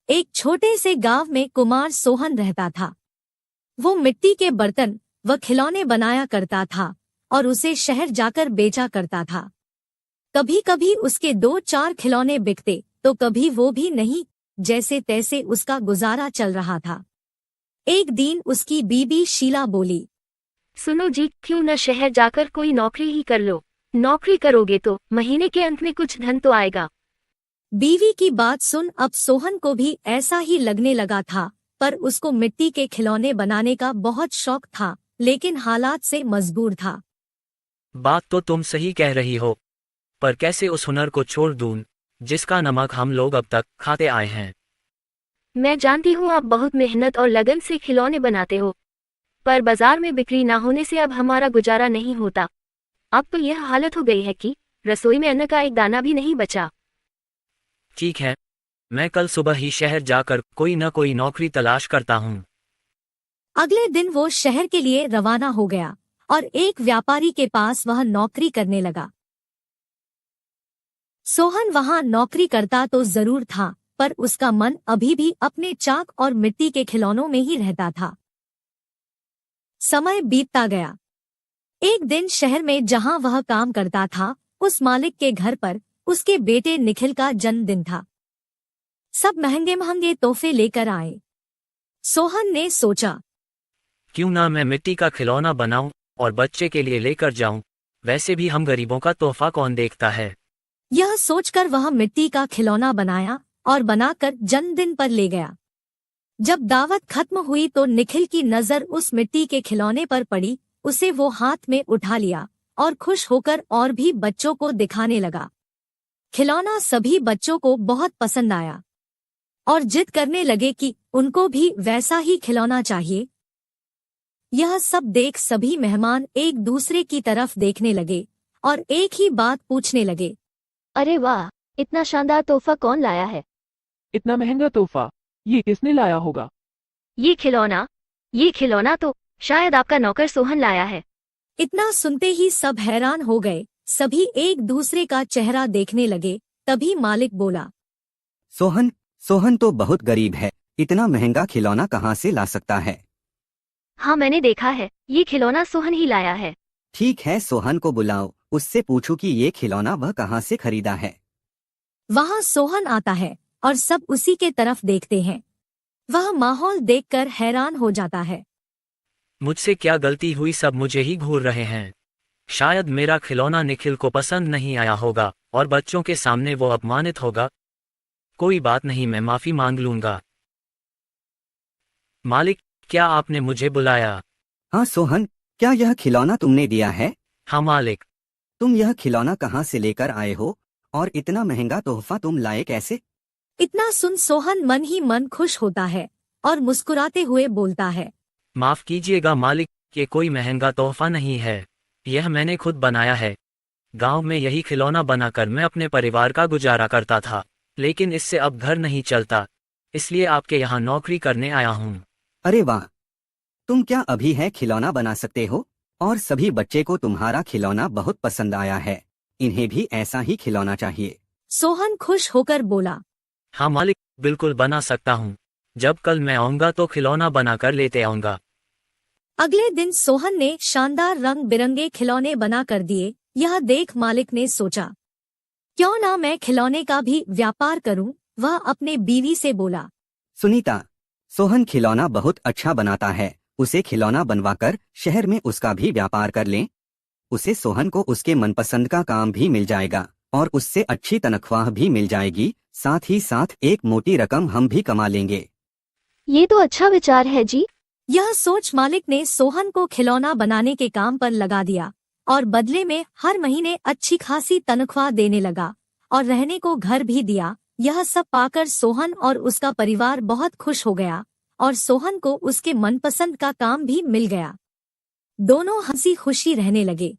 एक छोटे से गांव में कुमार सोहन रहता था। वो मिट्टी के बर्तन व खिलौने बनाया करता था और उसे शहर जाकर बेचा करता था। कभी कभी उसके 2-4 खिलौने बिकते तो कभी वो भी नहीं, जैसे तैसे उसका गुजारा चल रहा था। एक दिन उसकी बीबी शीला बोली, सुनो जी, क्यों न शहर जाकर कोई नौकरी ही कर लो। नौकरी करोगे तो महीने के अंत में कुछ धन तो आएगा। बीवी की बात सुन अब सोहन को भी ऐसा ही लगने लगा था, पर उसको मिट्टी के खिलौने बनाने का बहुत शौक था, लेकिन हालात से मजबूर था। बात तो तुम सही कह रही हो, पर कैसे उस हुनर को छोड़ दूं जिसका नमक हम लोग अब तक खाते आए हैं। मैं जानती हूँ आप बहुत मेहनत और लगन से खिलौने बनाते हो, पर बाजार में बिक्री ना होने से अब हमारा गुजारा नहीं होता। अब तो यह हालत हो गई है कि रसोई में अन्न का एक दाना भी नहीं बचा। ठीक है, मैं कल सुबह ही शहर जाकर कोई न कोई नौकरी तलाश करता हूँ। अगले दिन वो शहर के लिए रवाना हो गया और एक व्यापारी के पास वह नौकरी करने लगा। सोहन वहां नौकरी करता तो जरूर था, पर उसका मन अभी भी अपने चाक और मिट्टी के खिलौनों में ही रहता था। समय बीतता गया। एक दिन शहर में जहां वह काम करता था, उस मालिक के घर पर उसके बेटे निखिल का जन्मदिन था। सब महंगे महंगे तोहफे लेकर आए। सोहन ने सोचा, क्यों ना मैं मिट्टी का खिलौना बनाऊं और बच्चे के लिए लेकर जाऊं। वैसे भी हम गरीबों का तोहफा कौन देखता है। यह सोचकर वह मिट्टी का खिलौना बनाया और बनाकर जन्मदिन पर ले गया। जब दावत खत्म हुई तो निखिल की नजर उस मिट्टी के खिलौने पर पड़ी। उसे वो हाथ में उठा लिया और खुश होकर और भी बच्चों को दिखाने लगा। खिलौना सभी बच्चों को बहुत पसंद आया और जिद करने लगे कि उनको भी वैसा ही खिलौना चाहिए। यह सब देख सभी मेहमान एक दूसरे की तरफ देखने लगे और एक ही बात पूछने लगे, अरे वाह, इतना शानदार तोहफा कौन लाया है? इतना महंगा तोहफा ये किसने लाया होगा? ये खिलौना तो शायद आपका नौकर सोहन लाया है। इतना सुनते ही सब हैरान हो गए। सभी एक दूसरे का चेहरा देखने लगे। तभी मालिक बोला, सोहन तो बहुत गरीब है, इतना महंगा खिलौना कहाँ से ला सकता है? हाँ, मैंने देखा है, ये खिलौना सोहन ही लाया है। ठीक है, सोहन को बुलाओ, उससे पूछो कि ये खिलौना वह कहाँ से खरीदा है। वहाँ सोहन आता है और सब उसी के तरफ देखते हैं। वह माहौल देखकर हैरान हो जाता है। मुझसे क्या गलती हुई, सब मुझे ही घूर रहे हैं। शायद मेरा खिलौना निखिल को पसंद नहीं आया होगा और बच्चों के सामने वो अपमानित होगा। कोई बात नहीं, मैं माफी मांग लूंगा। मालिक, क्या आपने मुझे बुलाया? हाँ सोहन, क्या यह खिलौना तुमने दिया है? हाँ मालिक। तुम यह खिलौना कहाँ से लेकर आए हो और इतना महंगा तोहफा तुम लाए कैसे? इतना सुन सोहन मन ही मन खुश होता है और मुस्कुराते हुए बोलता है, माफ कीजिएगा मालिक, ये कोई महंगा तोहफा नहीं है, यह मैंने खुद बनाया है। गांव में यही खिलौना बनाकर मैं अपने परिवार का गुजारा करता था, लेकिन इससे अब घर नहीं चलता, इसलिए आपके यहाँ नौकरी करने आया हूँ। अरे वाह, तुम क्या अभी है खिलौना बना सकते हो? और सभी बच्चे को तुम्हारा खिलौना बहुत पसंद आया है, इन्हें भी ऐसा ही खिलौना चाहिए। सोहन खुश होकर बोला, हाँ मालिक, बिल्कुल बना सकता हूँ। जब कल मैं आऊँगा तो खिलौना बनाकर लेते आऊँगा। अगले दिन सोहन ने शानदार रंग बिरंगे खिलौने बना कर दिए। यह देख मालिक ने सोचा, क्यों ना मैं खिलौने का भी व्यापार करूं। वह अपने बीवी से बोला, सुनीता, सोहन खिलौना बहुत अच्छा बनाता है, उसे खिलौना बनवाकर शहर में उसका भी व्यापार कर लें। उसे सोहन को उसके मनपसंद का काम भी मिल जाएगा और उससे अच्छी तनख्वाह भी मिल जाएगी, साथ ही साथ एक मोटी रकम हम भी कमा लेंगे। ये तो अच्छा विचार है जी। यह सोच मालिक ने सोहन को खिलौना बनाने के काम पर लगा दिया और बदले में हर महीने अच्छी खासी तनख्वाह देने लगा और रहने को घर भी दिया। यह सब पाकर सोहन और उसका परिवार बहुत खुश हो गया और सोहन को उसके मनपसंद का काम भी मिल गया। दोनों हंसी खुशी रहने लगे।